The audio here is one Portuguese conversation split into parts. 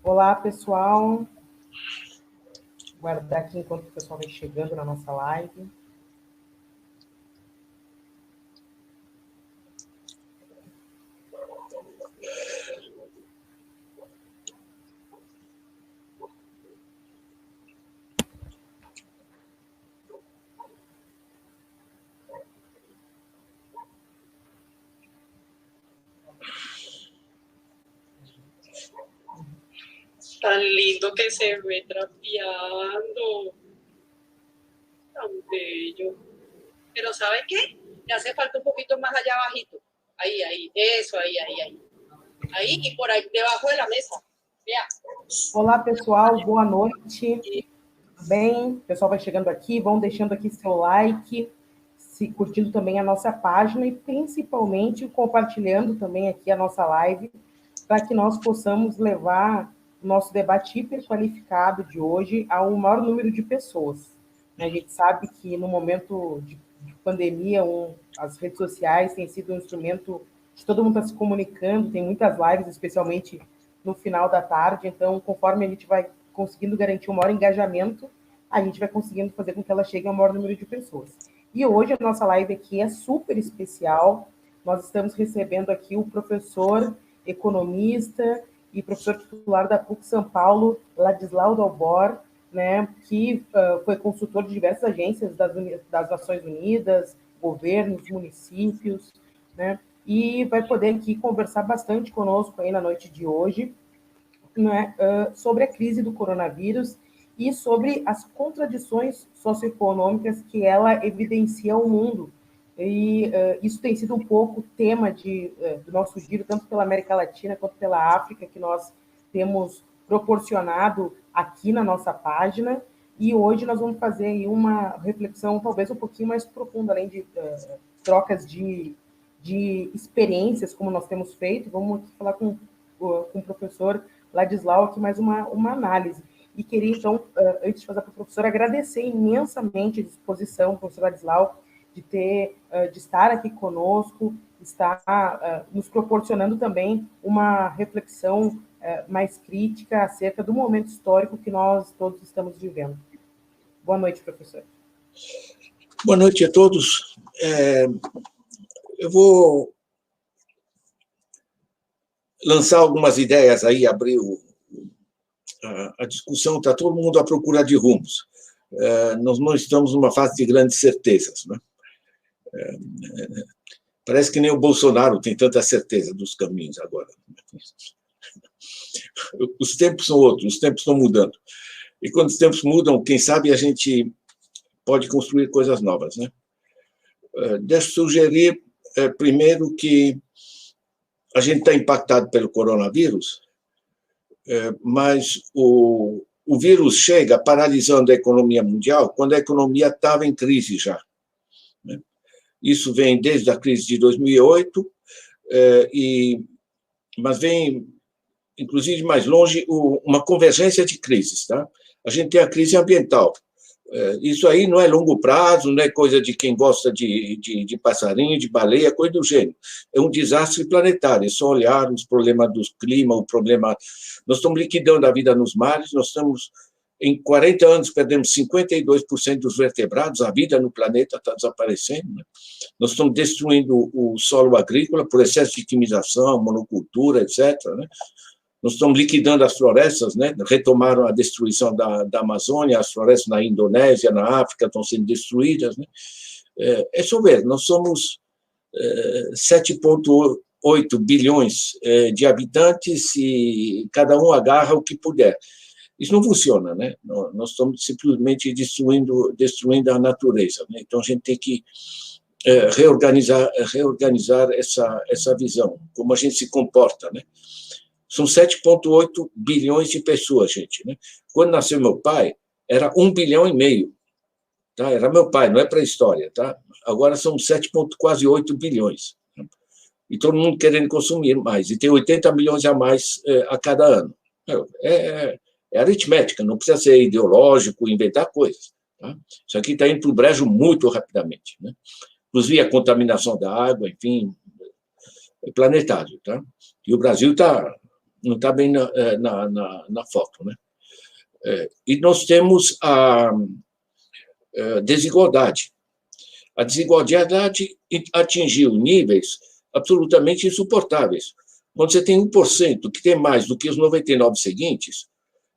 Olá, pessoal. Vou guardar aqui enquanto o pessoal vai chegando na nossa live. Tan lindo que se ve trapeando. Tan bello. Pero ¿sabe qué? Le hace falta un poquito más allá abajito. Ahí. Eso, ahí. Ahí y por ahí debajo de la mesa. Vea. Olá, pessoal. Boa noite. Tudo bem? O pessoal vai chegando aqui. Vão deixando aqui seu like, se curtindo também a nossa página e principalmente compartilhando também aqui a nossa live para que nós possamos levar o nosso debate hiperqualificado de hoje ao maior número de pessoas. A gente sabe que no momento de pandemia, as redes sociais têm sido um instrumento de todo mundo estar se comunicando, tem muitas lives, especialmente no final da tarde, então, conforme a gente vai conseguindo garantir um maior engajamento, a gente vai conseguindo fazer com que ela chegue ao maior número de pessoas. E hoje a nossa live aqui é super especial, nós estamos recebendo aqui o professor economista e professor titular da PUC São Paulo, Ladislau Dalbor, né, que foi consultor de diversas agências das Nações Unidas, governos, municípios, né, e vai poder aqui conversar bastante conosco aí na noite de hoje, né, sobre a crise do coronavírus e sobre as contradições socioeconômicas que ela evidencia ao mundo. E isso tem sido um pouco tema do nosso giro, tanto pela América Latina quanto pela África, que nós temos proporcionado aqui na nossa página. E hoje nós vamos fazer aí uma reflexão talvez um pouquinho mais profunda, além de trocas de experiências, como nós temos feito. Vamos aqui falar com o professor Ladislau aqui mais uma análise. E queria, então, antes de fazer para o professor, agradecer imensamente a disposição do professor Ladislau de estar aqui conosco, estar nos proporcionando também uma reflexão mais crítica acerca do momento histórico que nós todos estamos vivendo. Boa noite, professor. Boa noite a todos. Eu vou lançar algumas ideias aí, abrir a discussão, está todo mundo à procura de rumos. Nós não estamos numa fase de grandes certezas, né? Parece que nem o Bolsonaro tem tanta certeza dos caminhos agora. Os tempos são outros, os tempos estão mudando. E quando os tempos mudam, quem sabe a gente pode construir coisas novas, né? Deixa eu sugerir, primeiro, que a gente está impactado pelo coronavírus, mas o vírus chega paralisando a economia mundial quando a economia estava em crise já, né? Isso vem desde a crise de 2008, mas vem, inclusive, mais longe, uma convergência de crises, tá? A gente tem a crise ambiental. Isso aí não é longo prazo, não é coisa de quem gosta de passarinho, de baleia, coisa do gênero. É um desastre planetário, é só olhar os problemas do clima, o problema... Nós estamos liquidando a vida nos mares, nós estamos... Em 40 anos, perdemos 52% dos vertebrados, a vida no planeta está desaparecendo, né? Nós estamos destruindo o solo agrícola por excesso de quimização, monocultura, etc., né? Nós estamos liquidando as florestas, né? Retomaram a destruição da Amazônia, as florestas na Indonésia, na África estão sendo destruídas, né? É só ver, nós somos 7,8 bilhões de habitantes e cada um agarra o que puder. Isso não funciona, né? Nós estamos simplesmente destruindo a natureza, né? Então a gente tem que reorganizar essa visão, como a gente se comporta, né? São 7,8 bilhões de pessoas, gente, né? Quando nasceu meu pai, era 1,5 bilhão, tá? Era meu pai, não é pré-história, tá? Agora são quase 8 bilhões. Né? E todo mundo querendo consumir mais. E tem 80 milhões a mais a cada ano. É aritmética, não precisa ser ideológico, inventar coisas. Tá? Isso aqui está indo para o brejo muito rapidamente, né? Inclusive a contaminação da água, enfim, é planetário. Tá? E o Brasil está não está bem na foto, né? E nós temos a desigualdade. A desigualdade atingiu níveis absolutamente insuportáveis. Quando você tem 1% que tem mais do que os 99 seguintes,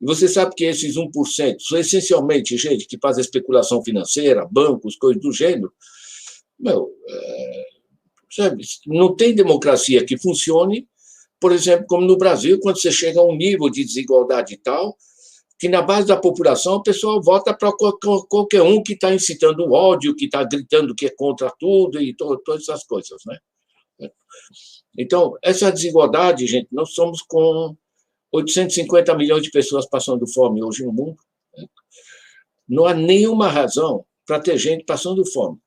e você sabe que esses 1% são essencialmente gente que faz especulação financeira, bancos, coisas do gênero, sabe, não tem democracia que funcione, por exemplo, como no Brasil, quando você chega a um nível de desigualdade tal, que na base da população o pessoal vota para qualquer um que está incitando o ódio, que está gritando que é contra tudo e todas essas coisas, né? Então, essa desigualdade, gente, nós somos com 850 milhões de pessoas passando fome hoje no mundo. Né? Não há nenhuma razão para ter gente passando fome.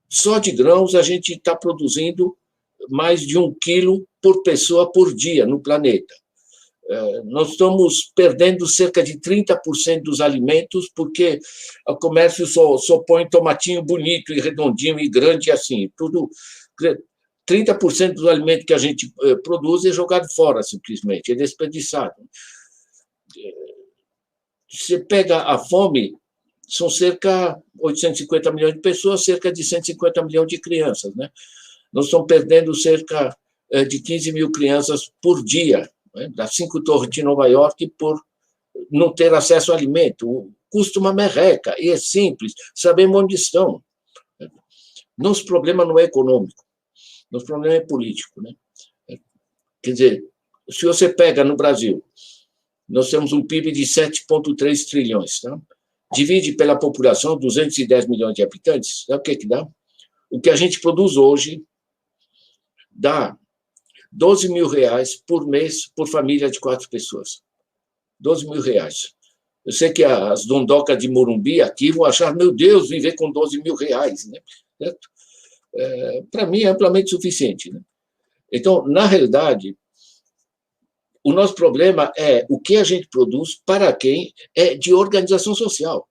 Só de grãos a gente está produzindo mais de 1 quilo por pessoa por dia no planeta. Nós estamos perdendo cerca de 30% dos alimentos porque o comércio só põe tomatinho bonito e redondinho e grande assim. Tudo, 30% dos alimentos que a gente produz é jogado fora, simplesmente, é desperdiçado. Você pega a fome, são cerca de 850 milhões de pessoas, cerca de 150 milhões de crianças, né? Nós estamos perdendo cerca de 15 mil crianças por dia, né, das 5 torres de Nova York, por não ter acesso a alimento. Custa uma merreca, e é simples, sabemos onde estão. Nosso problema não é econômico, nosso problema é político. Né? Quer dizer, se você pega no Brasil, nós temos um PIB de 7,3 trilhões, tá? Divide pela população, 210 milhões de habitantes, sabe o que dá? O que a gente produz hoje dá 12 mil reais por mês por família de 4 pessoas. 12 mil reais. Eu sei que as dondocas de Morumbi aqui vão achar, meu Deus, viver com 12 mil reais. Né? Certo? Para mim é amplamente suficiente. Né? Então, na realidade, o nosso problema é o que a gente produz, para quem, é de organização social.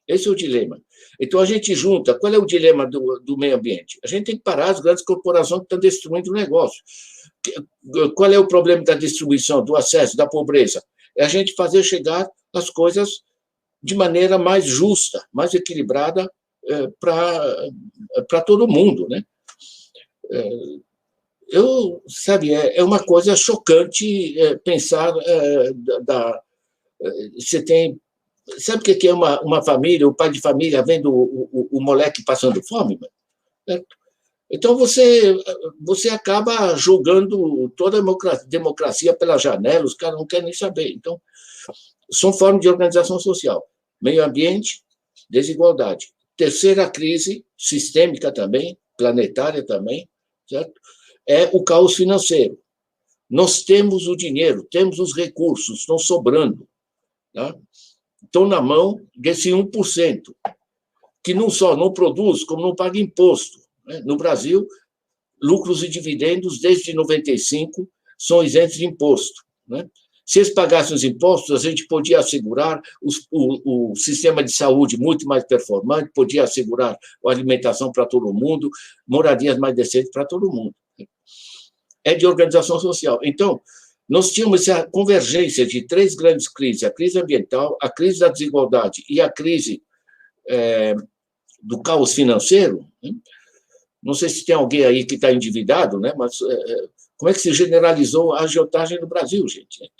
Esse é o dilema. Então, a gente junta, qual é o dilema do meio ambiente? A gente tem que parar as grandes corporações que estão destruindo o negócio. Qual é o problema da distribuição, do acesso, da pobreza? É a gente fazer chegar as coisas de maneira mais justa, mais equilibrada para todo mundo. Né? Sabe, é uma coisa chocante pensar você tem... Sabe o que é uma família, o pai de família vendo o moleque passando fome? Certo? Então, você acaba jogando toda a democracia pela janela, os caras não querem nem saber. Então, são formas de organização social. Meio ambiente, desigualdade. Terceira crise, sistêmica também, planetária também, certo? É o caos financeiro. Nós temos o dinheiro, temos os recursos, estão sobrando. Tá? Estão na mão desse 1%, que não só não produz, como não paga imposto. Né? No Brasil, lucros e dividendos, desde 95, são isentos de imposto. Né? Se eles pagassem os impostos, a gente podia assegurar o sistema de saúde muito mais performante, podia assegurar a alimentação para todo mundo, moradias mais decentes para todo mundo. É de organização social. Então, nós tínhamos essa convergência de 3 grandes crises, a crise ambiental, a crise da desigualdade e a crise do caos financeiro. Né? Não sei se tem alguém aí que está endividado, né? Mas como é que se generalizou a agiotagem no Brasil, gente?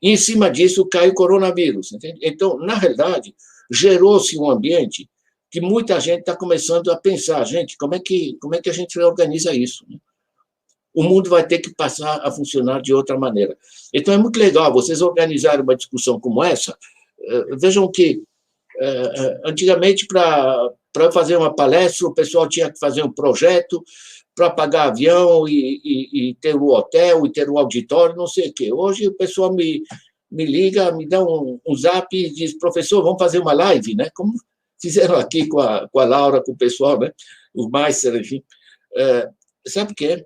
E, em cima disso, cai o coronavírus. Entende? Então, na realidade, gerou-se um ambiente que muita gente está começando a pensar, gente, como é que a gente reorganiza isso? Né? O mundo vai ter que passar a funcionar de outra maneira. Então, é muito legal vocês organizarem uma discussão como essa. Vejam que, antigamente, para fazer uma palestra, o pessoal tinha que fazer um projeto para pagar avião e ter o hotel, e ter o auditório, não sei o quê. Hoje, o pessoal me liga, me dá um zap e diz, professor, vamos fazer uma live, né? Como fizeram aqui com a Laura, com o pessoal, né? O Meister, enfim. Sabe o que é?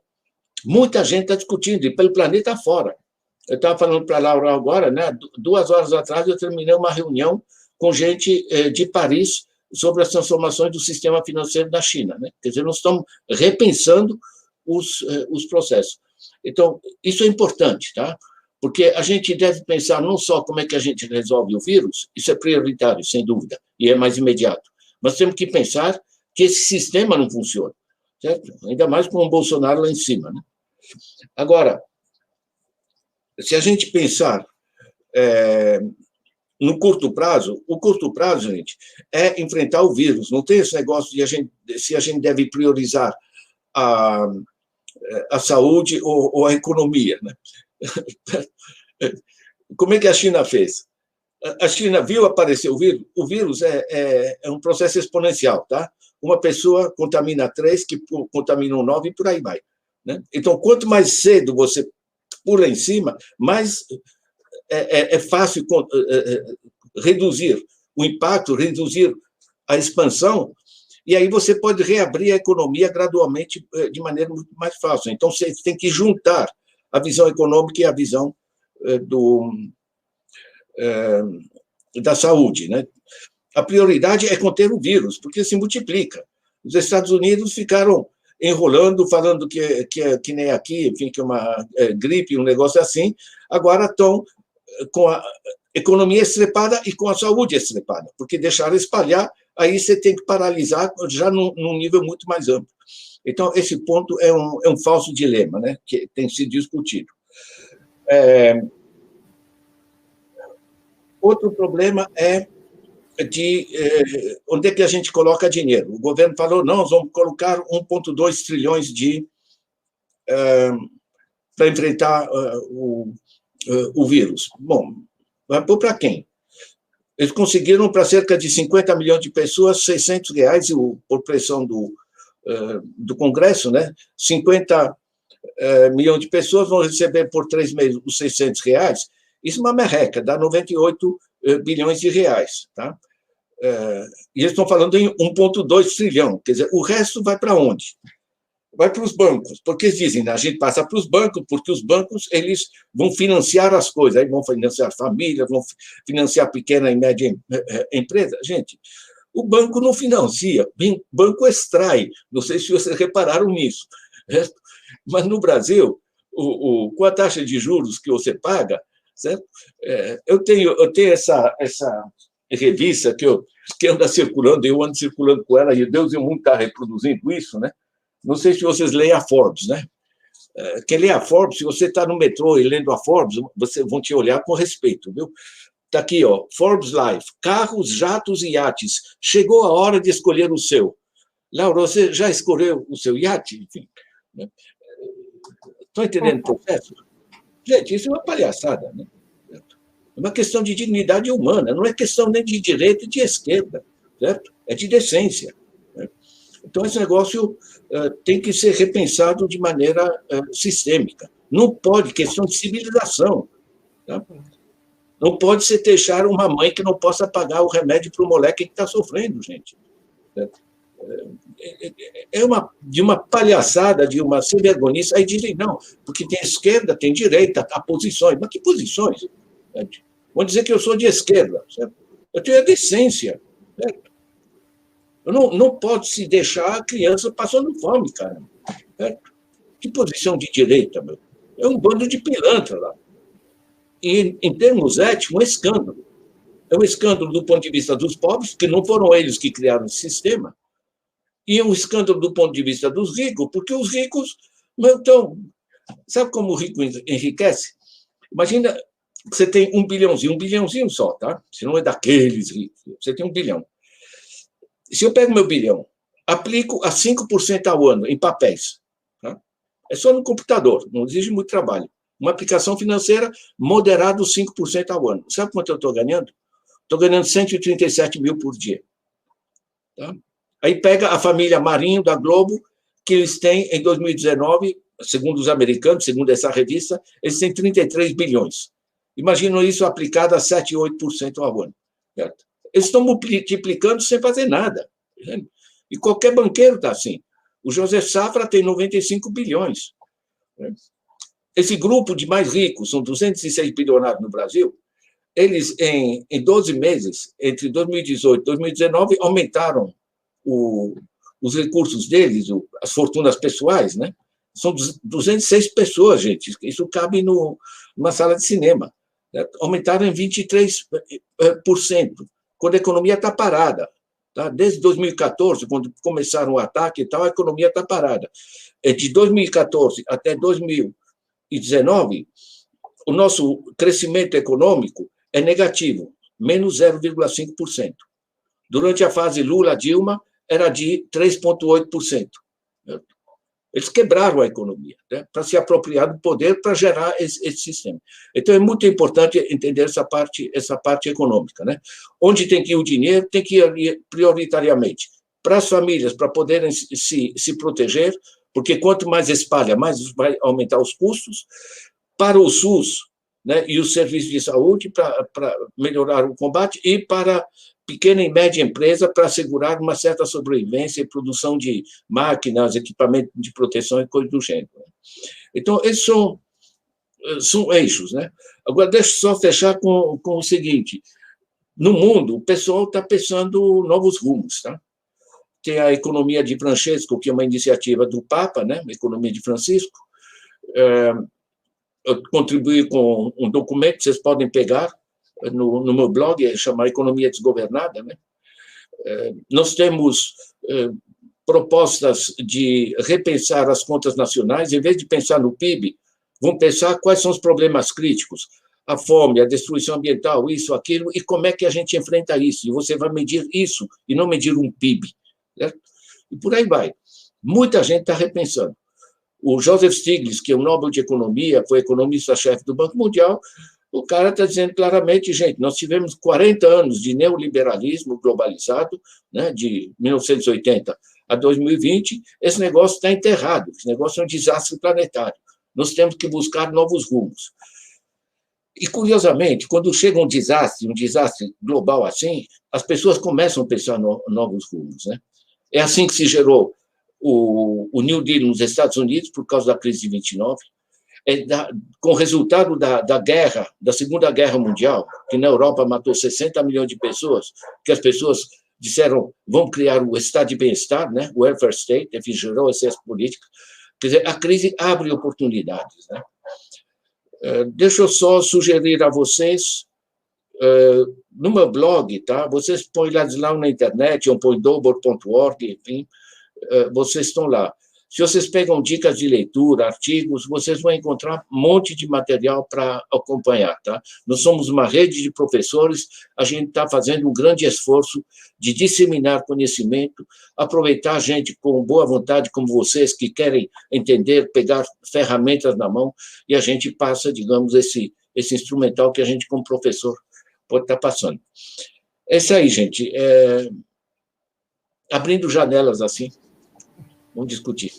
Muita gente está discutindo, e pelo planeta fora. Eu estava falando para a Laura agora, né? 2 horas atrás eu terminei uma reunião com gente de Paris sobre as transformações do sistema financeiro da China. Né? Quer dizer, nós estamos repensando os processos. Então, isso é importante, tá? Porque a gente deve pensar não só como é que a gente resolve o vírus, isso é prioritário, sem dúvida, e é mais imediato, mas temos que pensar que esse sistema não funciona, certo? Ainda mais com o Bolsonaro lá em cima, né? Agora, se a gente pensar no curto prazo, o curto prazo, gente, é enfrentar o vírus. Não tem esse negócio de se a gente deve priorizar a saúde ou a economia, né? Como é que a China fez? A China viu aparecer o vírus. O vírus é um processo exponencial, tá? Uma pessoa contamina 3, que contaminam 9 e por aí vai, né? Então, quanto mais cedo você pula em cima, mais é fácil reduzir o impacto, reduzir a expansão, e aí você pode reabrir a economia gradualmente de maneira muito mais fácil. Então, você tem que juntar a visão econômica e a visão da saúde, né? A prioridade é conter o vírus, porque se multiplica. Os Estados Unidos ficaram enrolando, falando que nem aqui, enfim, que é uma gripe, um negócio assim, agora estão com a economia estrepada e com a saúde estrepada, porque deixaram espalhar, aí você tem que paralisar já num nível muito mais amplo. Então, esse ponto é um falso dilema, né, que tem sido discutido. Outro problema é de onde é que a gente coloca dinheiro. O governo falou, não, nós vamos colocar 1,2 trilhões para enfrentar o vírus. Bom, vai pôr para quem? Eles conseguiram para cerca de 50 milhões de pessoas R$600, por pressão do Congresso, né? 50 milhões de pessoas vão receber por 3 meses os R$600. Isso é uma merreca, dá 98 bilhões de reais, tá? E eles estão falando em 1,2 trilhão, quer dizer, o resto vai para onde? Vai para os bancos, porque eles dizem, a gente passa para os bancos, porque os bancos eles vão financiar as coisas, aí vão financiar famílias, vão financiar pequena e média empresa. Gente, o banco não financia, o banco extrai, não sei se vocês repararam nisso, certo? Mas no Brasil, com a taxa de juros que você paga, certo? Eu tenho essa revista que anda circulando, eu ando circulando com ela, e Deus e o mundo está reproduzindo isso, né? Não sei se vocês leem a Forbes, né? Quem lê a Forbes, se você está no metrô e lendo a Forbes, vocês vão te olhar com respeito, viu? Está aqui, ó, Forbes Life, carros, jatos e iates. Chegou a hora de escolher o seu. Laura, você já escolheu o seu iate? Enfim, né? Estão entendendo o processo? Gente, isso é uma palhaçada, né? É uma questão de dignidade humana, não é questão nem de direita e de esquerda, certo? É de decência. Né? Então, esse negócio tem que ser repensado de maneira sistêmica. Não pode, questão de civilização. Tá? Não pode se deixar uma mãe que não possa pagar o remédio para o moleque que está sofrendo, gente. De uma palhaçada, de uma sem-vergonhice. Aí dizem, não, porque tem esquerda, tem direita, há posições. Mas que posições? Vão dizer que eu sou de esquerda. Certo? Eu tenho a decência. Certo? Não pode se deixar a criança passando fome, cara. Certo? Que posição de direita, meu? É um bando de pilantra lá. E, em termos éticos, um escândalo. É um escândalo do ponto de vista dos pobres, que não foram eles que criaram esse sistema, e é um escândalo do ponto de vista dos ricos, porque os ricos não estão... Sabe como o rico enriquece? Imagina que você tem um bilhãozinho só, tá? Se não é daqueles ricos, você tem 1 bilhão. Se eu pego meu bilhão, aplico a 5% ao ano em papéis, tá? É só no computador, não exige muito trabalho. Uma aplicação financeira moderado 5% ao ano. Sabe quanto eu estou ganhando? Estou ganhando 137 mil por dia. Tá? Aí pega a família Marinho, da Globo, que eles têm, em 2019, segundo os americanos, segundo essa revista, eles têm 33 bilhões. Imaginam isso aplicado a 7%, 8% ao ano. Certo? Eles estão multiplicando sem fazer nada. Entende? E qualquer banqueiro está assim. O José Safra tem 95 bilhões. Esse grupo de mais ricos, são 206 bilionários no Brasil, eles, em 12 meses, entre 2018 e 2019, aumentaram os recursos deles, as fortunas pessoais, né, São 206 pessoas, gente. Isso cabe numa sala de cinema. Aumentaram em 23%, quando a economia está parada. Tá? Desde 2014, quando começaram o ataque e tal, a economia está parada. De 2014 até 2019, o nosso crescimento econômico é negativo, menos 0,5%. Durante a fase Lula-Dilma, era de 3,8%. Eles quebraram a economia, né, para se apropriar do poder para gerar esse sistema. Então, é muito importante entender essa parte econômica. Né? Onde tem que ir o dinheiro, tem que ir prioritariamente para as famílias, para poderem se proteger, porque quanto mais espalha, mais vai aumentar os custos, para o SUS, né, e os serviços de saúde, para melhorar o combate, e para pequena e média empresa, para assegurar uma certa sobrevivência e produção de máquinas, equipamento de proteção e coisas do gênero. Então, esses são eixos. Né? Agora, deixa eu só fechar com o seguinte: no mundo, o pessoal está pensando novos rumos. Tá? Tem a economia de Francesco, que é uma iniciativa do Papa, né? A economia de Francisco. Eu contribuí com um documento que vocês podem pegar no meu blog, chama Economia Desgovernada. Né? Nós temos propostas de repensar as contas nacionais, em vez de pensar no PIB, vamos pensar quais são os problemas críticos, a fome, a destruição ambiental, isso, aquilo, e como é que a gente enfrenta isso. E você vai medir isso, e não medir um PIB. Certo? E por aí vai. Muita gente está repensando. O Joseph Stiglitz, que é o Nobel de Economia, foi economista-chefe do Banco Mundial, o cara está dizendo claramente, gente, nós tivemos 40 anos de neoliberalismo globalizado, né, de 1980 a 2020, esse negócio está enterrado, esse negócio é um desastre planetário. Nós temos que buscar novos rumos. E, curiosamente, quando chega um desastre global assim, as pessoas começam a pensar novos rumos. Né? É assim que se gerou o New Deal nos Estados Unidos, por causa da crise de 29, com o resultado da guerra, da Segunda Guerra Mundial, que na Europa matou 60 milhões de pessoas, que as pessoas disseram, vamos criar o Estado de Bem-Estar, né? O Welfare State, enfim, gerou essa política. Quer dizer, a crise abre oportunidades. Né? Deixa eu só sugerir a vocês, no meu blog, tá? Vocês põem lá na internet, ou põem dobor.org, enfim, vocês estão lá. Se vocês pegam dicas de leitura, artigos, vocês vão encontrar um monte de material para acompanhar. Tá? Nós somos uma rede de professores, a gente está fazendo um grande esforço de disseminar conhecimento, aproveitar a gente com boa vontade, como vocês, que querem entender, pegar ferramentas na mão, e a gente passa, digamos, esse instrumental que a gente, como professor, pode estar passando. É isso aí, gente. Abrindo janelas assim, vamos discutir.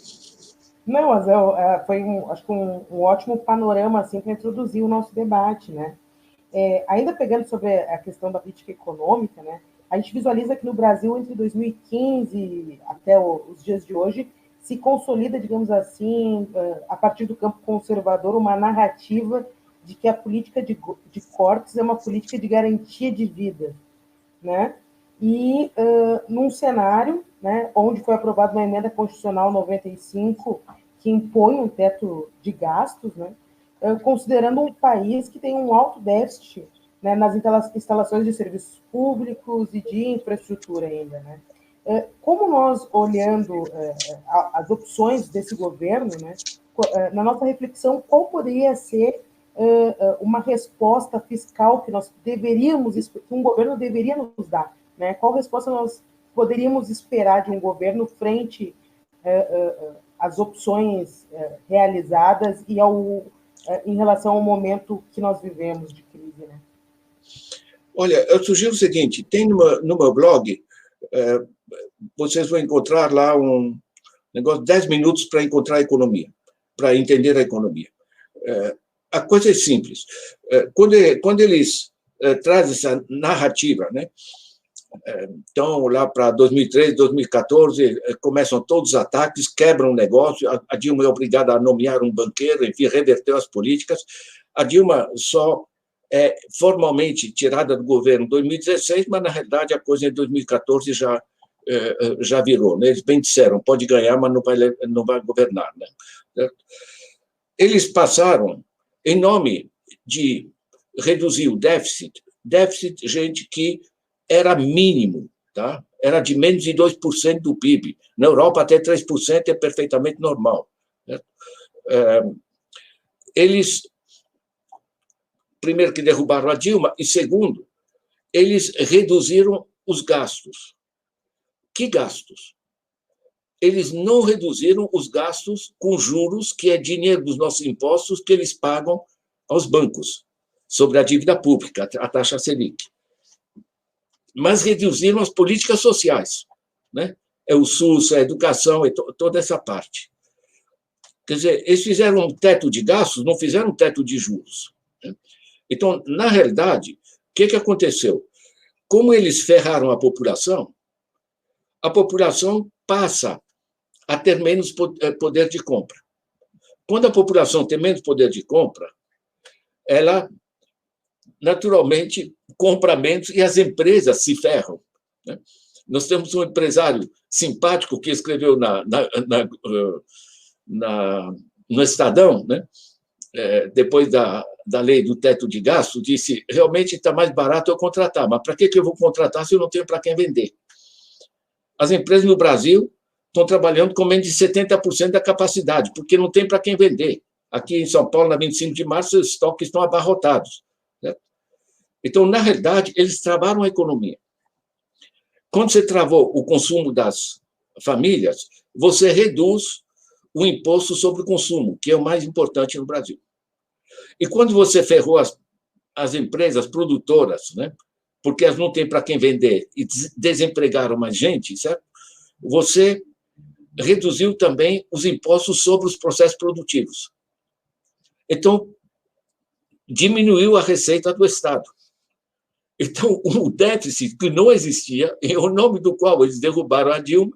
Não, mas foi acho que um ótimo panorama assim, para introduzir o nosso debate. Né? Ainda pegando sobre a questão da política econômica, né, a gente visualiza que no Brasil, entre 2015 até os dias de hoje, se consolida, digamos assim, a partir do campo conservador, uma narrativa de que a política de cortes é uma política de garantia de vida. Né? E num cenário, né, onde foi aprovada uma emenda constitucional 95 que impõe um teto de gastos, né, considerando um país que tem um alto déficit, né, nas instalações de serviços públicos e de infraestrutura ainda. Né. Como nós, olhando as opções desse governo, né, na nossa reflexão, qual poderia ser uma resposta fiscal que nós que um governo deveria nos dar? Né? Qual resposta nós poderíamos esperar de um governo frente às opções realizadas e em relação ao momento que nós vivemos de crise? Né? Olha, eu sugiro o seguinte, tem no meu blog, vocês vão encontrar lá um negócio de 10 minutos para encontrar a economia, para entender a economia. A coisa é simples. Quando eles trazem essa narrativa, né? Então, lá para 2013, 2014, começam todos os ataques, quebram o negócio, a Dilma é obrigada a nomear um banqueiro, enfim, reverteu as políticas. A Dilma só é formalmente tirada do governo em 2016, mas, na realidade, a coisa em 2014 já virou, né? Eles bem disseram, pode ganhar, mas não vai governar, né? Eles passaram, em nome de reduzir o déficit, gente, que era mínimo, tá? Era de menos de 2% do PIB. Na Europa, até 3% é perfeitamente normal, né? Eles, primeiro, que derrubaram a Dilma, e segundo, eles reduziram os gastos. Que gastos? Eles não reduziram os gastos com juros, que é dinheiro dos nossos impostos que eles pagam aos bancos sobre a dívida pública, a taxa Selic. Mas reduziram as políticas sociais, né? É o SUS, a educação, toda essa parte. Quer dizer, eles fizeram um teto de gastos, não fizeram um teto de juros, né? Então, na realidade, o que aconteceu? Como eles ferraram a população passa a ter menos poder de compra. Quando a população tem menos poder de compra, ela, naturalmente, compra menos e as empresas se ferram, né? Nós temos um empresário simpático que escreveu no Estadão, né? Depois da lei do teto de gasto, disse, realmente está mais barato eu contratar, mas para que eu vou contratar se eu não tenho para quem vender? As empresas no Brasil estão trabalhando com menos de 70% da capacidade, porque não tem para quem vender. Aqui em São Paulo, na 25 de março, os estoques estão abarrotados, né? Então, na realidade, eles travaram a economia. Quando você travou o consumo das famílias, você reduz o imposto sobre o consumo, que é o mais importante no Brasil. E quando você ferrou as empresas produtoras, né, porque elas não têm para quem vender e desempregaram mais gente, certo? Você reduziu também os impostos sobre os processos produtivos. Então, diminuiu a receita do Estado. Então, o déficit que não existia, em nome do qual eles derrubaram a Dilma,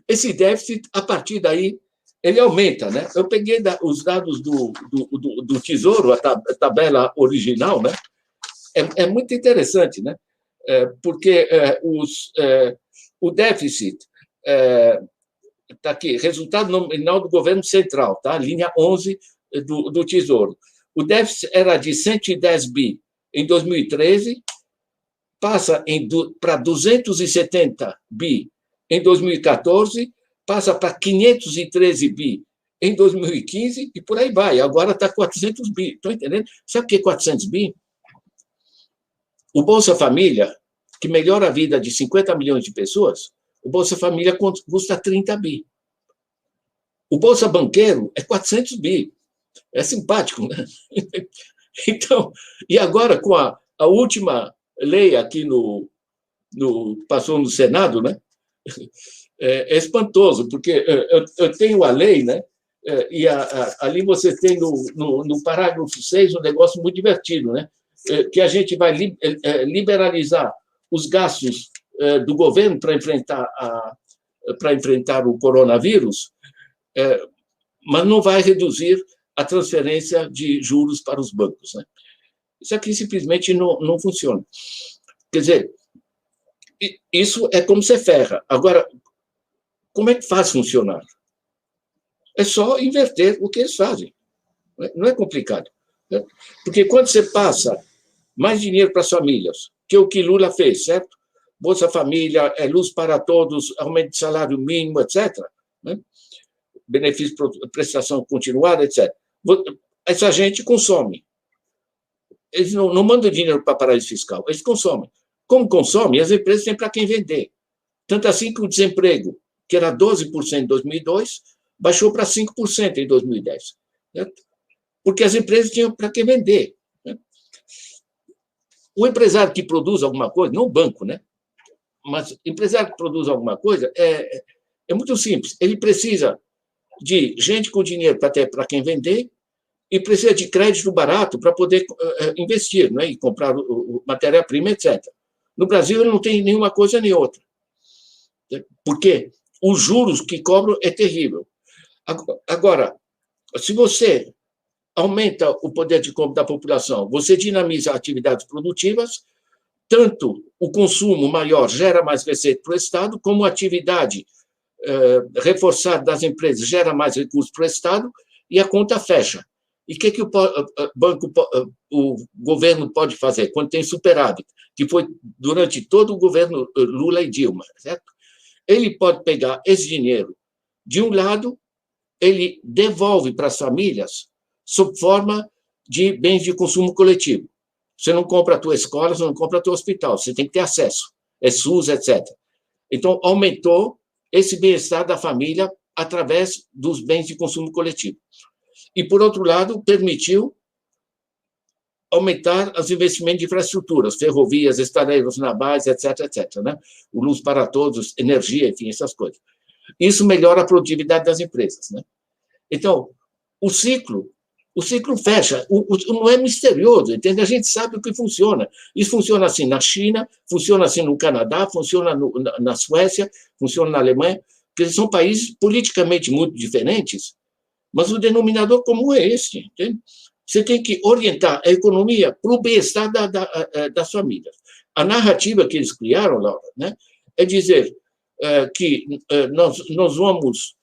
esse déficit, a partir daí, ele aumenta, né? Eu peguei os dados do Tesouro, a tabela original, né? É muito interessante, né? Porque o déficit está aqui, resultado nominal do governo central, tá? Linha 11 do Tesouro. O déficit era de 110 bi em 2013, passa para 270 bi em 2014, passa para 513 bi em 2015 e por aí vai. Agora está 400 bi. Estão entendendo? Sabe o que é 400 bi? O Bolsa Família, que melhora a vida de 50 milhões de pessoas, o Bolsa Família custa 30 bi. O Bolsa Banqueiro é 400 bi. É simpático, né? Então, e agora, com a última lei aqui passou no Senado, né? É espantoso, porque eu tenho a lei, né? E ali você tem no parágrafo 6 um negócio muito divertido, né? Que a gente vai liberalizar os gastos do governo para enfrentar o coronavírus, mas não vai reduzir a transferência de juros para os bancos, né? Isso aqui simplesmente não funciona. Quer dizer, isso é como você ferra. Agora, como é que faz funcionar? É só inverter o que eles fazem. Não é complicado, né? Porque quando você passa mais dinheiro para as famílias, que é o que Lula fez, certo? Bolsa Família, luz para todos, aumento de salário mínimo, etc., né? Benefício, prestação continuada, etc. Essa gente consome. Eles não mandam dinheiro para paraíso fiscal, eles consomem. Como consomem, as empresas têm para quem vender. Tanto assim que o desemprego, que era 12% em 2002, baixou para 5% em 2010. Certo? Porque as empresas tinham para quem vender. Né? O empresário que produz alguma coisa, não o banco, né? Mas o empresário que produz alguma coisa é muito simples. Ele precisa de gente com dinheiro para quem vender e precisa de crédito barato para poder investir, né? E comprar matéria-prima, etc. No Brasil, ele não tem nenhuma coisa nem outra. Por quê? Os juros que cobram é terrível. Agora, se você aumenta o poder de compra da população, você dinamiza atividades produtivas, tanto o consumo maior gera mais receita para o Estado, como a atividade reforçada das empresas gera mais recursos para o Estado e a conta fecha. E o que o governo pode fazer quando tem superávit, que foi durante todo o governo Lula e Dilma, certo? Ele pode pegar esse dinheiro, de um lado, ele devolve para as famílias sob forma de bens de consumo coletivo. Você não compra a tua escola, você não compra o teu hospital, você tem que ter acesso, é SUS, etc. Então, aumentou esse bem-estar da família através dos bens de consumo coletivo. E, por outro lado, permitiu aumentar os investimentos de infraestruturas, ferrovias, estaleiros navais, etc., etc., né? O Luz para Todos, energia, enfim, essas coisas. Isso melhora a produtividade das empresas, né? Então, o ciclo fecha, não é misterioso, entende? A gente sabe o que funciona. Isso funciona assim na China, funciona assim no Canadá, funciona na Suécia, funciona na Alemanha, porque são países politicamente muito diferentes, mas o denominador comum é esse, entende? Você tem que orientar a economia para o bem-estar das famílias. A narrativa que eles criaram, Laura, né, é dizer que nós vamos,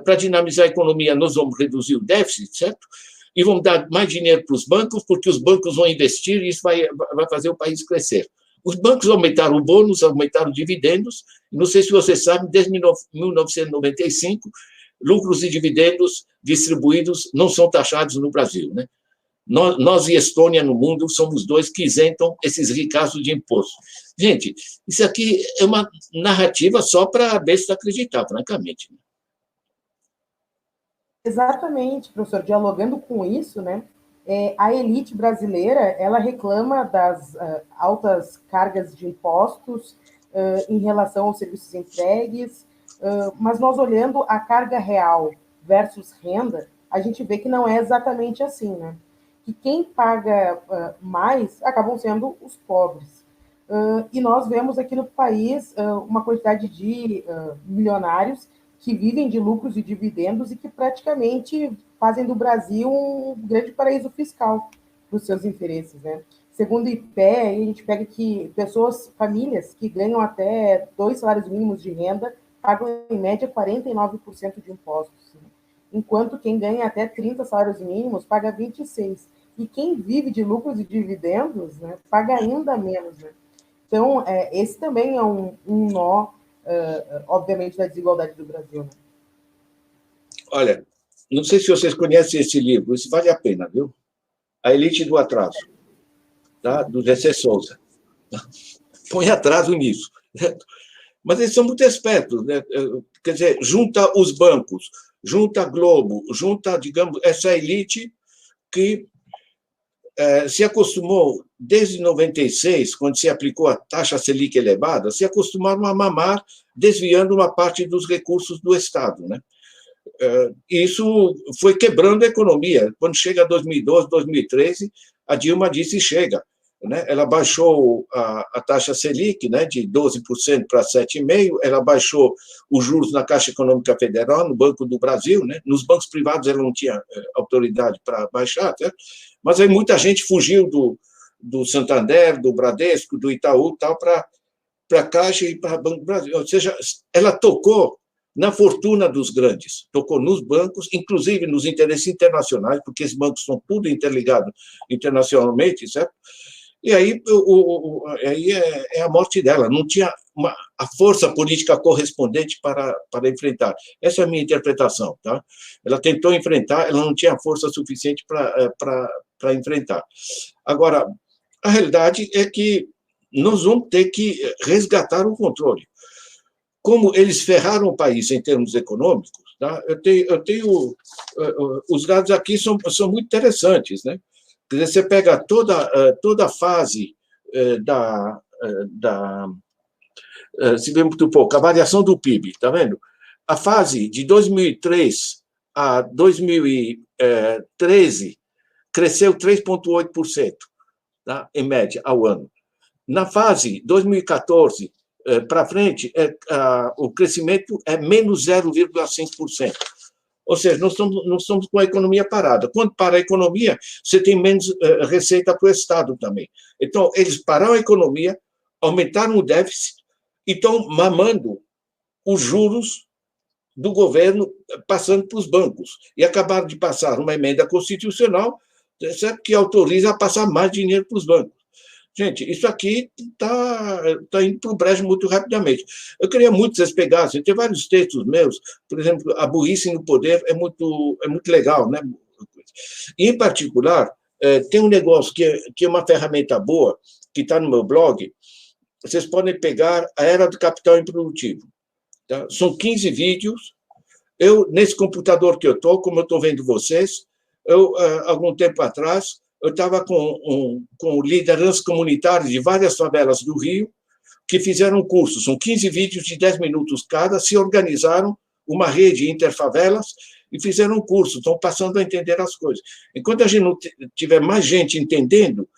para dinamizar a economia, nós vamos reduzir o déficit, certo? E vamos dar mais dinheiro para os bancos, porque os bancos vão investir e isso vai fazer o país crescer. Os bancos aumentaram o bônus, aumentaram dividendos, não sei se você sabe, desde 1995, lucros e dividendos distribuídos não são taxados no Brasil, né? Nós e Estônia no mundo somos os dois que isentam esses ricaços de imposto. Gente, isso aqui é uma narrativa só para a besta acreditar, francamente. Exatamente, professor. Dialogando com isso, né? A elite brasileira, ela reclama das altas cargas de impostos em relação aos serviços entregues, mas nós olhando a carga real versus renda, a gente vê que não é exatamente assim, né? Que quem paga mais acabam sendo os pobres. E nós vemos aqui no país uma quantidade de milionários que vivem de lucros e dividendos e que praticamente fazem do Brasil um grande paraíso fiscal para os seus interesses, né? Segundo o IPEA, a gente pega que famílias que ganham até 2 salários mínimos de renda pagam, em média, 49% de impostos, né? Enquanto quem ganha até 30 salários mínimos paga 26%. E quem vive de lucros e dividendos, né, paga ainda menos, né? Então, esse também é um nó, obviamente, da desigualdade do Brasil, né? Olha, não sei se vocês conhecem esse livro, isso vale a pena, viu? A Elite do Atraso, tá? Do Gessé Souza. Põe atraso nisso. Né? Mas eles são muito espertos, né? Quer dizer, junta os bancos, junta a Globo, junta, digamos, essa elite que se acostumou, desde 96, quando se aplicou a taxa Selic elevada, se acostumaram a mamar, desviando uma parte dos recursos do Estado, né? Isso foi quebrando a economia. Quando chega 2012, 2013, a Dilma disse chega, né? Ela baixou a taxa Selic, né, de 12% para 7,5%, ela baixou os juros na Caixa Econômica Federal, no Banco do Brasil, né? Nos bancos privados ela não tinha autoridade para baixar, certo? Mas aí muita gente fugiu do Santander, do Bradesco, do Itaú, tal, para a Caixa e para o Banco do Brasil. Ou seja, ela tocou na fortuna dos grandes, tocou nos bancos, inclusive nos interesses internacionais, porque esses bancos são tudo interligados internacionalmente, certo? E aí, é a morte dela, não tinha a força política correspondente para enfrentar. Essa é a minha interpretação, tá? Ela tentou enfrentar, ela não tinha força suficiente para enfrentar. Agora, a realidade é que nós vamos ter que resgatar o controle. Como eles ferraram o país em termos econômicos, tá? Eu tenho os dados aqui são muito interessantes, né? Quer dizer, você pega toda a fase se vê muito pouco, a variação do PIB, tá vendo? A fase de 2003 a 2013 cresceu 3,8%, tá? Em média, ao ano. Na fase 2014 para frente, o crescimento é menos 0,5%. Ou seja, nós estamos com a economia parada. Quando para a economia, você tem menos receita para o Estado também. Então, eles pararam a economia, aumentaram o déficit e estão mamando os juros do governo passando para os bancos. E acabaram de passar uma emenda constitucional, certo, que autoriza a passar mais dinheiro para os bancos. Gente, isso aqui está indo para o brejo muito rapidamente. Eu queria muito que vocês pegassem, tem vários textos meus, por exemplo, A Burrice no Poder é muito legal, né? E, em particular, tem um negócio que é uma ferramenta boa, que está no meu blog, vocês podem pegar A Era do Capital Improdutivo. Tá? São 15 vídeos. Eu, nesse computador que eu estou, como eu estou vendo vocês, algum tempo atrás, eu estava com lideranças comunitárias de várias favelas do Rio, que fizeram um curso. São 15 vídeos de 10 minutos cada, se organizaram uma rede interfavelas e fizeram um curso, estão passando a entender as coisas. Enquanto a gente não tiver mais gente entendendo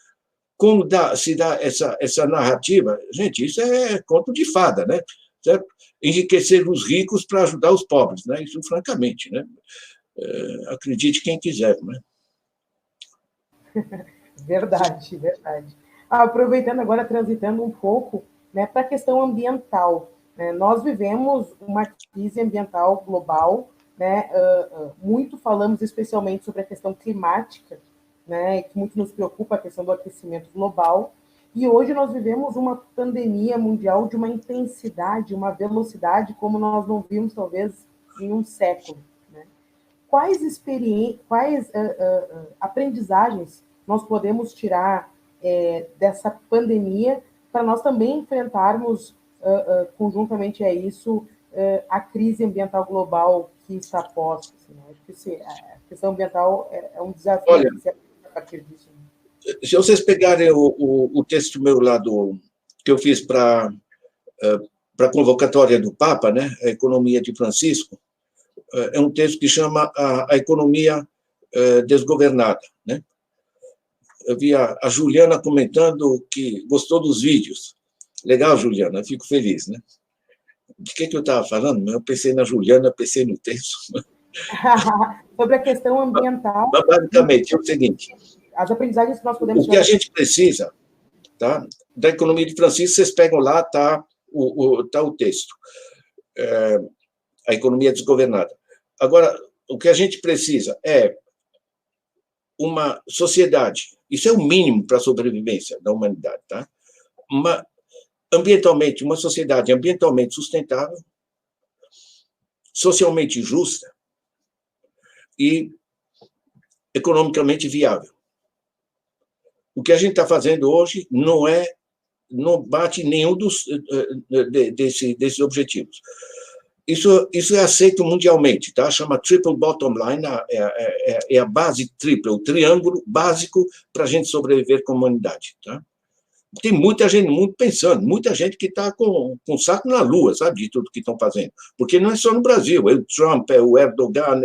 como se dá essa narrativa, gente, isso é conto de fada, né? Certo? Enriquecer os ricos para ajudar os pobres, né? Isso, francamente, né? Acredite quem quiser, né? Verdade, verdade. Aproveitando agora, transitando um pouco, né, para a questão ambiental, né? Nós vivemos uma crise ambiental global, né? Muito falamos especialmente sobre a questão climática, né, que muito nos preocupa, a questão do aquecimento global, e hoje nós vivemos uma pandemia mundial de uma intensidade, uma velocidade como nós não vimos, talvez, em um século. Né? Quais aprendizagens nós podemos tirar dessa pandemia para nós também enfrentarmos, conjuntamente a isso, a crise ambiental global que está posta? Assim, né? Acho que a questão ambiental é um desafio. Olha, a partir disso. Se vocês pegarem o texto meu lá que eu fiz para a convocatória do Papa, né, a Economia de Francisco, é um texto que chama a Economia Desgovernada. Né? Eu vi a Juliana comentando que gostou dos vídeos. Legal, Juliana, eu fico feliz. Né? De que eu estava falando? Eu pensei na Juliana, pensei no texto. Sobre a questão ambiental. Mas, basicamente, é o seguinte: as aprendizagens que nós podemos... O que a gente precisa, tá? Da Economia de Francisco, vocês pegam lá, tá o texto. A economia desgovernada. Agora, o que a gente precisa é uma sociedade, isso é o mínimo para a sobrevivência da humanidade, tá? Uma sociedade ambientalmente sustentável, socialmente justa e economicamente viável. O que a gente está fazendo hoje não bate nenhum desses objetivos. Isso é aceito mundialmente, tá? Chama triple bottom line, é a base tripla, o triângulo básico para a gente sobreviver como humanidade, tá? Tem muita gente no mundo pensando, muita gente que está com o saco na lua, sabe, de tudo que estão fazendo. Porque não é só no Brasil, é o Trump, é o Erdogan,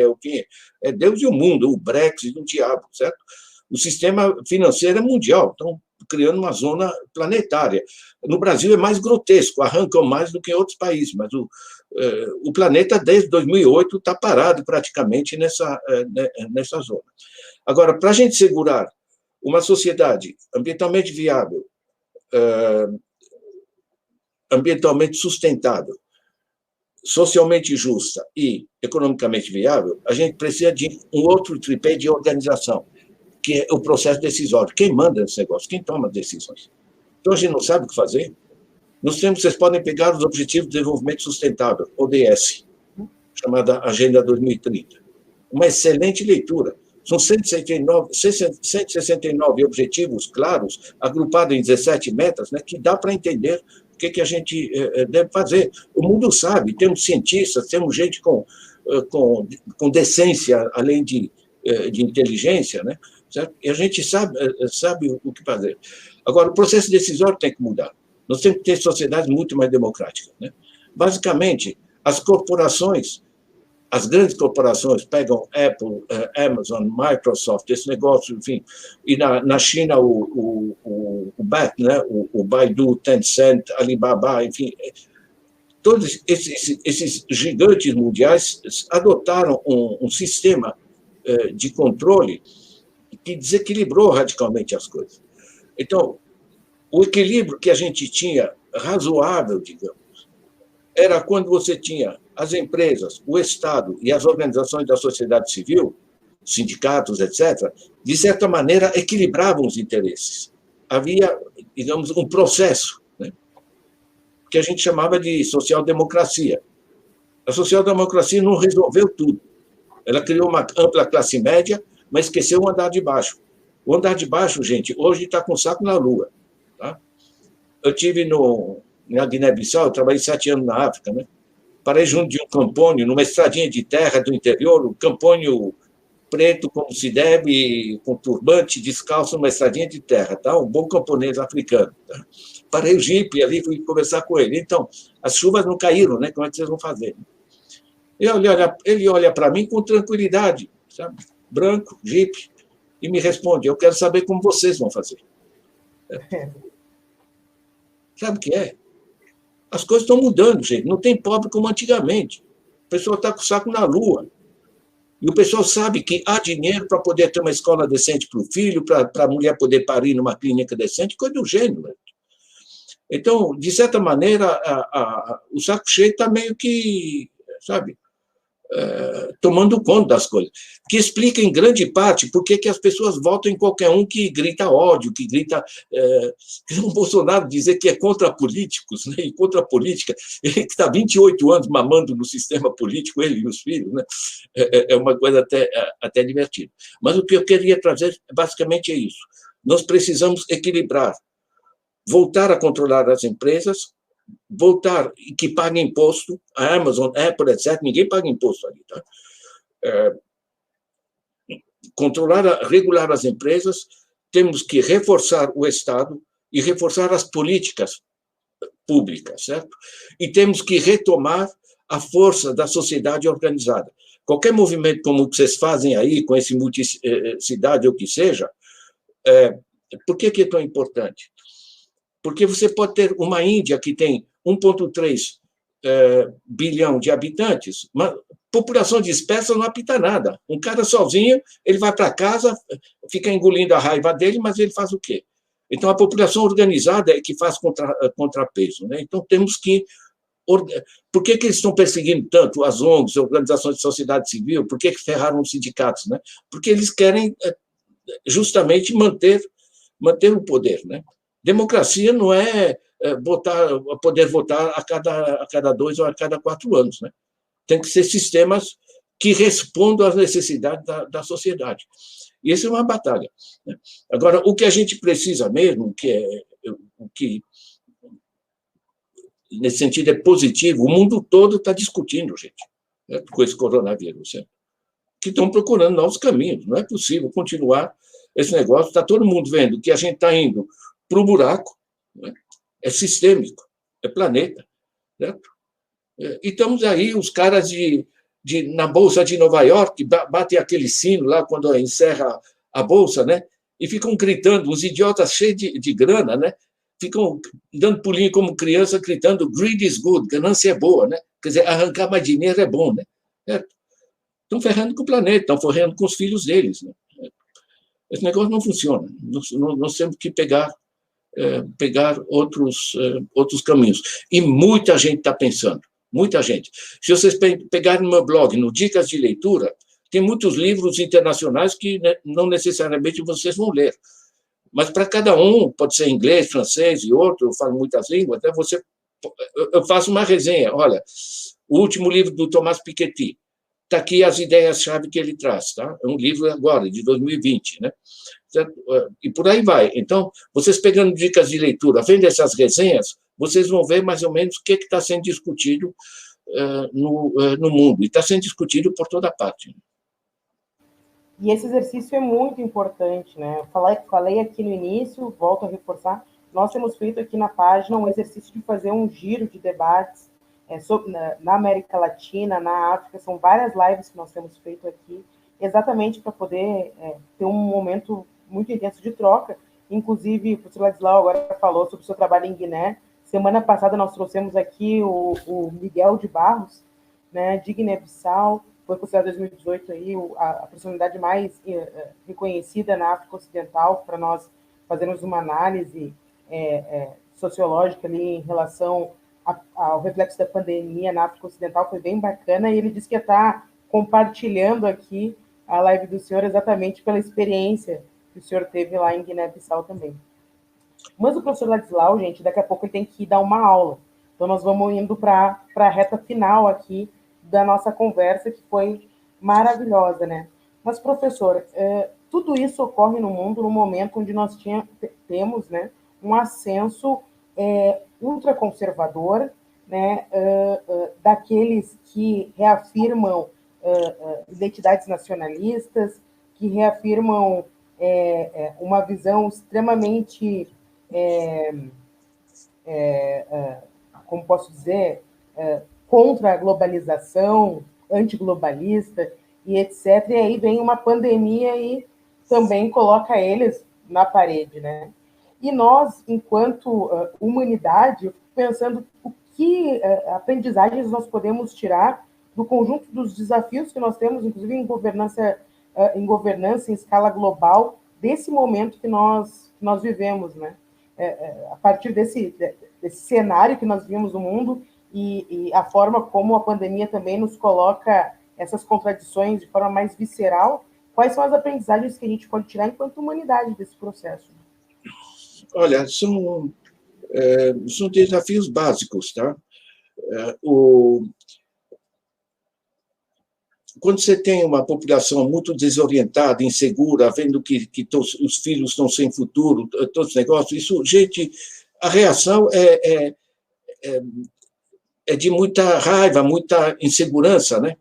é Deus e o mundo, o Brexit, o diabo, certo? O sistema financeiro é mundial, estão criando uma zona planetária. No Brasil é mais grotesco, arrancam mais do que em outros países, mas o planeta, desde 2008, está parado praticamente nessa zona. Agora, para a gente segurar uma sociedade ambientalmente viável, ambientalmente sustentável, socialmente justa e economicamente viável, a gente precisa de um outro tripé de organização, que é o processo decisório. Quem manda esse negócio? Quem toma as decisões? Então, a gente não sabe o que fazer. Vocês podem pegar os Objetivos de Desenvolvimento Sustentável, ODS, chamada Agenda 2030. Uma excelente leitura. São 169 objetivos claros, agrupados em 17 metas, né, que dá para entender o que a gente deve fazer. O mundo sabe, temos cientistas, temos gente com decência, além de inteligência, né, certo? E a gente sabe o que fazer. Agora, o processo decisório tem que mudar. Nós temos que ter sociedades muito mais democráticas. Né? Basicamente, as grandes corporações pegam Apple, Amazon, Microsoft, esse negócio, enfim, e na China o BAT, né? o Baidu, Tencent, Alibaba, enfim, todos esses gigantes mundiais adotaram um sistema de controle que desequilibrou radicalmente as coisas. Então, O equilíbrio que a gente tinha, razoável, digamos, era quando você tinha as empresas, o Estado e as organizações da sociedade civil, sindicatos, etc., de certa maneira, equilibravam os interesses. Havia, digamos, um processo, né, que a gente chamava de social-democracia. A social-democracia não resolveu tudo. Ela criou uma ampla classe média, mas esqueceu o andar de baixo. O andar de baixo, gente, hoje está com o saco na lua. Tá? Eu tive na Guiné-Bissau, eu trabalhei 7 anos na África, né? Parei junto de um campônio, numa estradinha de terra do interior, um campônio preto, como se deve, com turbante, descalço, numa estradinha de terra, tá? Um bom camponês africano. Tá? Parei o jipe ali, fui conversar com ele. Então, as chuvas não caíram, né? Como é que vocês vão fazer? Ele olha para mim com tranquilidade, sabe? Branco, jipe, e me responde: eu quero saber como vocês vão fazer. Sabe o que é? As coisas estão mudando, gente. Não tem pobre como antigamente. O pessoal está com o saco na lua. E o pessoal sabe que há dinheiro para poder ter uma escola decente para o filho, para a mulher poder parir numa clínica decente, coisa do gênero. Né? Então, de certa maneira, o saco cheio está meio que, sabe, tomando conta das coisas. Que explica, em grande parte, por que as pessoas votam em qualquer um que grita ódio, que grita... o Bolsonaro dizer que é contra políticos, né, e contra a política, ele que está 28 anos mamando no sistema político, ele e os filhos, né, é uma coisa até divertida. Mas o que eu queria trazer, basicamente, é isso. Nós precisamos equilibrar, voltar a controlar as empresas, voltar que paguem imposto, a Amazon, Apple, etc., ninguém paga imposto ali, tá? Controlar, regular as empresas, temos que reforçar o Estado e reforçar as políticas públicas, certo? E temos que retomar a força da sociedade organizada. Qualquer movimento como o que vocês fazem aí, com esse multicidade ou o que seja, por que é tão importante? Porque você pode ter uma Índia que tem 1,3 bilhão de habitantes, mas população dispersa não apita nada. Um cara sozinho, ele vai para casa, fica engolindo a raiva dele, mas ele faz o quê? Então, a população organizada é que faz contrapeso. Né? Então, temos que... Por que eles estão perseguindo tanto as ONGs, organizações de sociedade civil? Por que ferraram os sindicatos? Né? Porque eles querem justamente manter o poder. Né? Democracia não é poder votar a cada 2 ou a cada 4 anos. Né? Tem que ser sistemas que respondam às necessidades da sociedade. E isso é uma batalha. Né? Agora, o que a gente precisa mesmo, o que nesse sentido é positivo, o mundo todo está discutindo, gente, né, com esse coronavírus, certo? Que estão procurando novos caminhos. Não é possível continuar esse negócio. Está todo mundo vendo que a gente está indo para o buraco, né? É sistêmico, é planeta, certo? E estamos aí, os caras na Bolsa de Nova York batem aquele sino lá quando encerra a Bolsa, né? E ficam gritando, os idiotas cheios de grana, né? Ficam dando pulinho como criança, gritando greed is good, ganância é boa, né? Quer dizer, arrancar mais dinheiro é bom, né? Certo? Estão ferrando com o planeta, estão ferrando com os filhos deles. Né? Esse negócio não funciona. Nós temos que pegar outros caminhos. E muita gente está pensando, muita gente. Se vocês pegarem no meu blog, no Dicas de Leitura, tem muitos livros internacionais que não necessariamente vocês vão ler. Mas para cada um, pode ser inglês, francês e outro, eu falo muitas línguas, até eu faço uma resenha. Olha, o último livro do Thomas Piketty, está aqui as ideias-chave que ele traz. Tá? É um livro agora, de 2020. Né? E por aí vai. Então, vocês pegando dicas de leitura, vendo essas resenhas, vocês vão ver mais ou menos o que está sendo discutido no mundo. E está sendo discutido por toda parte. E esse exercício é muito importante, né? Falei aqui no início, volto a reforçar, nós temos feito aqui na página um exercício de fazer um giro de debates na América Latina, na África, são várias lives que nós temos feito aqui, exatamente para poder ter um momento muito intenso de troca. Inclusive, o professor Ladislau agora falou sobre o seu trabalho em Guiné. Semana passada nós trouxemos aqui o Miguel de Barros, né, de Guiné-Bissau, foi considerado em 2018 aí a personalidade mais reconhecida na África Ocidental, para nós fazermos uma análise sociológica ali em relação ao reflexo da pandemia na África Ocidental, foi bem bacana, e ele disse que ia estar compartilhando aqui a live do senhor exatamente pela experiência que o senhor teve lá em Guiné-Bissau também. Mas o professor Ladislau, gente, daqui a pouco ele tem que dar uma aula. Então, nós vamos indo para a reta final aqui da nossa conversa, que foi maravilhosa, né? Mas, professor, tudo isso ocorre no mundo no momento onde nós temos, né, um ascenso ultraconservador, né, daqueles que reafirmam identidades nacionalistas, que reafirmam uma visão extremamente, como posso dizer, contra a globalização, antiglobalista, e etc. E aí vem uma pandemia e também coloca eles na parede, né? E nós, enquanto humanidade, eu fico pensando o que aprendizagens nós podemos tirar do conjunto dos desafios que nós temos, inclusive em governança em escala global, desse momento que nós vivemos, né? A partir desse cenário que nós vimos no mundo e a forma como a pandemia também nos coloca essas contradições de forma mais visceral, quais são as aprendizagens que a gente pode tirar enquanto humanidade desse processo? Olha, são desafios básicos, tá? Quando você tem uma população muito desorientada, insegura, vendo que os filhos estão sem futuro, todos os negócios, isso, gente, a reação é de muita raiva, muita insegurança, né?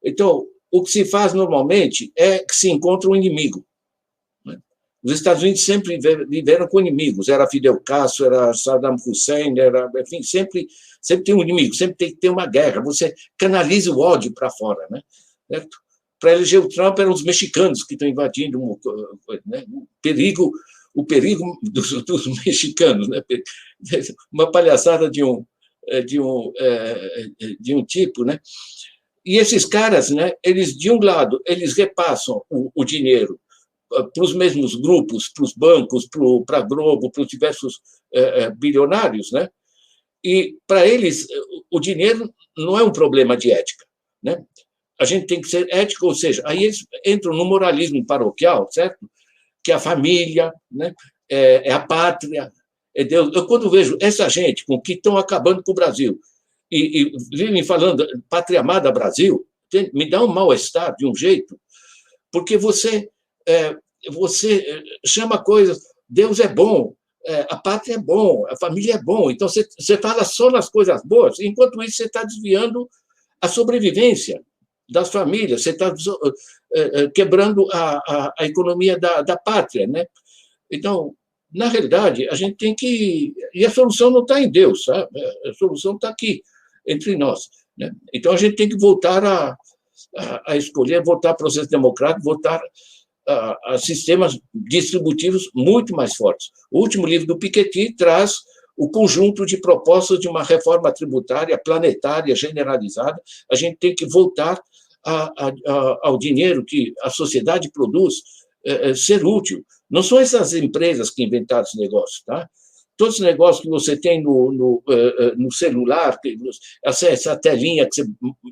Então, o que se faz normalmente é que se encontra um inimigo. Né? Os Estados Unidos sempre viveram com inimigos, era Fidel Castro, era Saddam Hussein, enfim, sempre tem um inimigo, sempre tem que ter uma guerra, você canaliza o ódio para fora, né? Certo? Para eleger o Trump eram os mexicanos que estão invadindo, né? o perigo dos mexicanos, né? Uma palhaçada de um tipo, né? E esses caras, né, eles, de um lado, eles repassam o dinheiro para os mesmos grupos, para os bancos, para a Globo, para os diversos bilionários, né? E, para eles, o dinheiro não é um problema de ética, né? A gente tem que ser ético, ou seja, aí eles entram no moralismo paroquial, certo? Que a família, né, é a pátria, é Deus. Eu, quando vejo essa gente com que estão acabando com o Brasil, e vivem falando pátria amada Brasil, me dá um mal-estar de um jeito, porque você chama coisas, Deus é bom, a pátria é bom, a família é bom, então você fala só nas coisas boas, enquanto isso você está desviando a sobrevivência das famílias, você está quebrando a economia da pátria, né? Então, na realidade, a gente tem que... E a solução não está em Deus, sabe? A solução está aqui, entre nós, né? Então, a gente tem que voltar a escolher, voltar ao processo democrático, voltar a sistemas distributivos muito mais fortes. O último livro do Piketty traz o conjunto de propostas de uma reforma tributária planetária, generalizada. A gente tem que voltar ao dinheiro que a sociedade produz ser útil. Não são essas empresas que inventaram esse negócio, tá? Todos os negócios que você tem no celular, essa telinha que você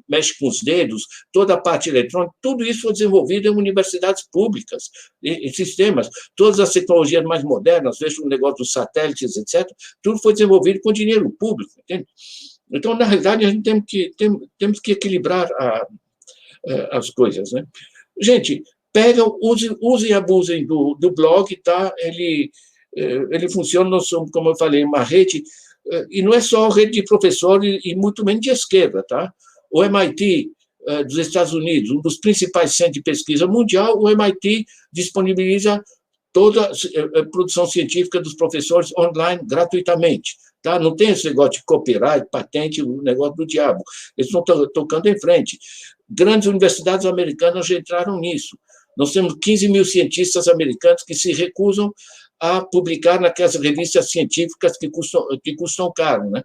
mexe com os dedos, toda a parte eletrônica, tudo isso foi desenvolvido em universidades públicas, em sistemas. Todas as tecnologias mais modernas, veja o negócio dos satélites, etc., tudo foi desenvolvido com dinheiro público, entende? Então, na realidade, a gente temos que equilibrar as coisas, né? Gente, usem e abusem do blog, tá? Ele funciona, nós somos, como eu falei, uma rede, e não é só rede de professores e muito menos de esquerda, tá? O MIT dos Estados Unidos, um dos principais centros de pesquisa mundial, o MIT disponibiliza toda a produção científica dos professores online gratuitamente, tá? Não tem esse negócio de copyright, patente, o negócio do diabo. Eles estão tocando em frente. Grandes universidades americanas já entraram nisso. Nós temos 15 mil cientistas americanos que se recusam a publicar naquelas revistas científicas que custam caro, né?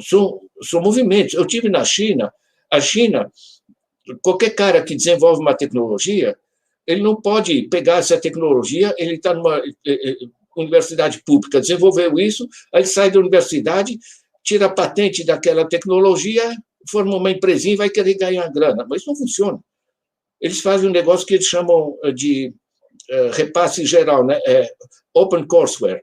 São movimentos. Eu estive na China. A China, qualquer cara que desenvolve uma tecnologia, ele não pode pegar essa tecnologia, ele está numa universidade pública, desenvolveu isso, aí ele sai da universidade, tira a patente daquela tecnologia, forma uma empresinha e vai querer ganhar grana. Mas isso não funciona. Eles fazem um negócio que eles chamam de repasse geral, né? Open courseware,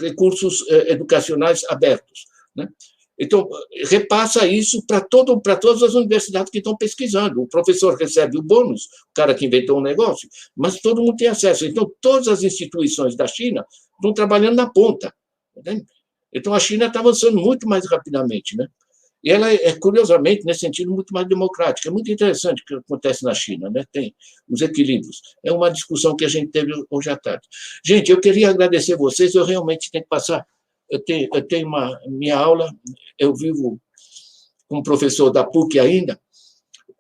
recursos educacionais abertos, né? Então, repassa isso para todas as universidades que estão pesquisando. O professor recebe o bônus, o cara que inventou um negócio, mas todo mundo tem acesso. Então, todas as instituições da China estão trabalhando na ponta. Né? Então, a China está avançando muito mais rapidamente, né? E ela é, curiosamente, nesse sentido, muito mais democrática. É muito interessante o que acontece na China, né? Tem os equilíbrios. É uma discussão que a gente teve hoje à tarde. Gente, eu queria agradecer vocês, eu realmente tenho que passar. Eu tenho minha aula, eu vivo como professor da PUC ainda.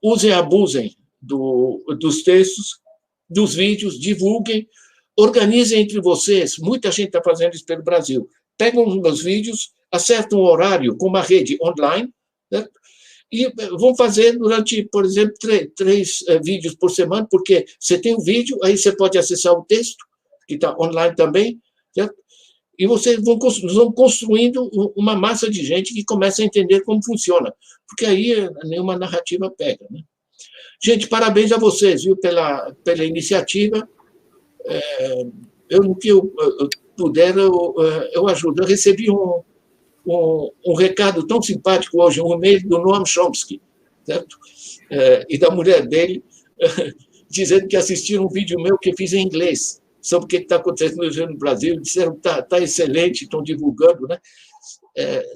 Usem e abusem dos textos, dos vídeos, divulguem, organizem entre vocês. Muita gente está fazendo isso pelo Brasil. Pegam os meus vídeos, acertam um horário com uma rede online, né? E vão fazer durante, por exemplo, três vídeos por semana, porque você tem um vídeo, aí você pode acessar o texto, que está online também, certo? E vocês vão construindo uma massa de gente que começa a entender como funciona, porque aí nenhuma narrativa pega, né? Gente, parabéns a vocês, viu, pela iniciativa. No que eu puder, eu ajudo. Eu recebi um recado tão simpático hoje, um e-mail do Noam Chomsky, certo? E da mulher dele, dizendo que assistiram um vídeo meu que eu fiz em inglês, sobre o que está acontecendo no Brasil, disseram que está excelente, estão divulgando, né?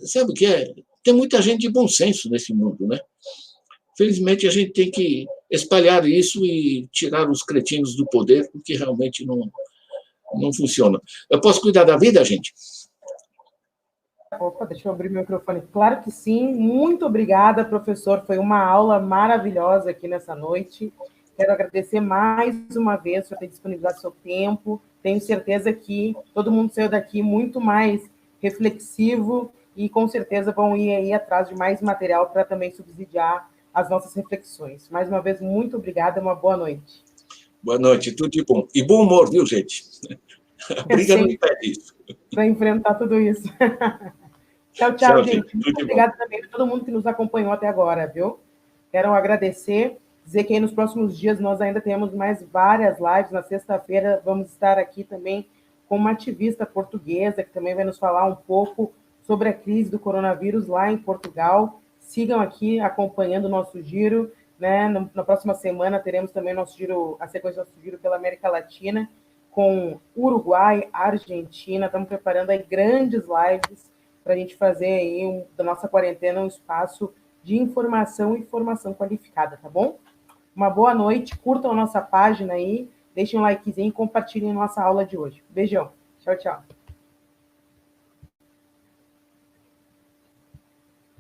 Sabe o que é? Tem muita gente de bom senso nesse mundo, né? Felizmente, a gente tem que espalhar isso e tirar os cretinos do poder, porque realmente não funciona. Eu posso cuidar da vida, gente? Opa, deixa eu abrir meu microfone. Claro que sim. Muito obrigada, professor. Foi uma aula maravilhosa aqui nessa noite. Quero agradecer mais uma vez por ter disponibilizado seu tempo. Tenho certeza que todo mundo saiu daqui muito mais reflexivo e, com certeza, vão ir aí atrás de mais material para também subsidiar as nossas reflexões. Mais uma vez, muito obrigada. Uma boa noite. Boa noite. Tudo de bom. E bom humor, viu, gente? A briga não impede isso. Para enfrentar tudo isso. Tchau, gente. Muito obrigada também a todo mundo que nos acompanhou até agora, viu? Quero agradecer, dizer que aí nos próximos dias nós ainda temos mais várias lives. Na sexta-feira vamos estar aqui também com uma ativista portuguesa que também vai nos falar um pouco sobre a crise do coronavírus lá em Portugal. Sigam aqui acompanhando o nosso giro, né? Na próxima semana teremos também nosso giro, a sequência do nosso giro pela América Latina, com Uruguai, Argentina. Estamos preparando aí grandes lives para a gente fazer aí da nossa quarentena um espaço de informação e formação qualificada, tá bom? Uma boa noite, curtam a nossa página aí, deixem um likezinho e compartilhem nossa aula de hoje. Beijão, tchau, tchau.